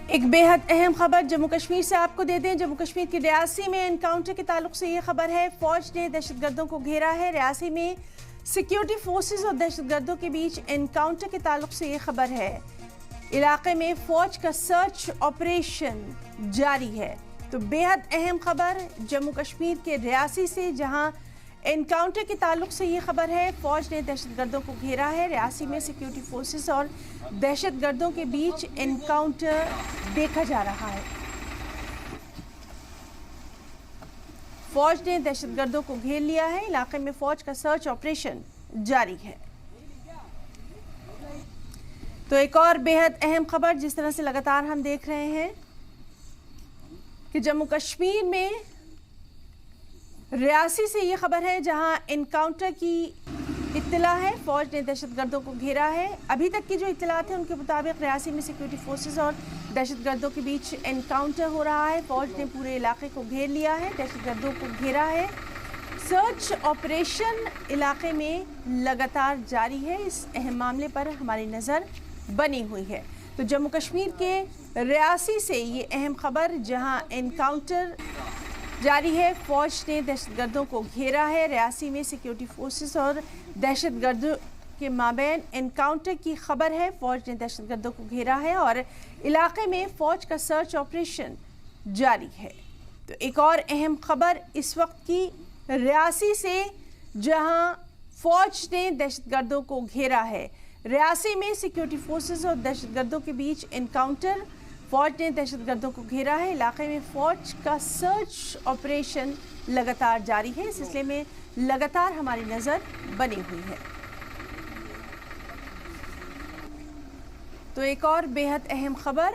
ایک بیحد اہم خبر جموں کشمیر سے آپ کو دے دیں۔ جموں کشمیر کی ریاسی میں انکاؤنٹر کے تعلق سے یہ خبر ہے، فوج نے دہشت گردوں کو گھیرا ہے۔ ریاسی میں سیکیورٹی فورسز اور دہشت گردوں کے بیچ انکاؤنٹر کے تعلق سے یہ خبر ہے، علاقے میں فوج کا سرچ آپریشن جاری ہے۔ تو بیحد اہم خبر جموں کشمیر کے ریاسی سے، جہاں انکاؤنٹر کے تعلق سے یہ خبر ہے، فوج نے دہشت گردوں کو گھیرا ہے۔ ریاسی میں سیکیورٹی فورسز اور دہشت گردوں کے بیچ انکاؤنٹر دیکھا جا رہا ہے۔ فوج نے دہشت گردوں کو گھیر لیا ہے، علاقے میں فوج کا سرچ آپریشن جاری ہے۔ تو ایک اور بیحد اہم خبر، جس طرح سے لگاتار ہم دیکھ رہے ہیں کہ جموں کشمیر میں ریاسی سے یہ خبر ہے، جہاں انکاؤنٹر کی اطلاع ہے، فوج نے دہشت گردوں کو گھیرا ہے۔ ابھی تک کی جو اطلاعات ہیں ان کے مطابق ریاسی میں سیکیورٹی فورسز اور دہشت گردوں کے بیچ انکاؤنٹر ہو رہا ہے۔ فوج نے پورے علاقے کو گھیر لیا ہے، دہشت گردوں کو گھیرا ہے۔ سرچ آپریشن علاقے میں لگاتار جاری ہے۔ اس اہم معاملے پر ہماری نظر بنی ہوئی ہے۔ تو جموں کشمیر کے ریاسی سے یہ اہم خبر، جہاں انکاؤنٹر جاری ہے، فوج نے دہشت گردوں کو گھیرا ہے۔ ریاسی میں سیکیورٹی فورسز اور دہشت گردوں کے مابین انکاؤنٹر کی خبر ہے، فوج نے دہشت گردوں کو گھیرا ہے اور علاقے میں فوج کا سرچ آپریشن جاری ہے۔ تو ایک اور اہم خبر اس وقت کی ریاسی سے، جہاں فوج نے دہشت گردوں کو گھیرا ہے۔ ریاسی میں سیکیورٹی فورسز اور دہشت گردوں کے بیچ انکاؤنٹر، فوج نے دہشت گردوں کو گھیرا ہے، علاقے میں فوج کا سرچ آپریشن لگاتار جاری ہے۔ اس سلسلے میں لگاتار ہماری نظر بنی ہوئی ہے۔ تو ایک اور بیحد اہم خبر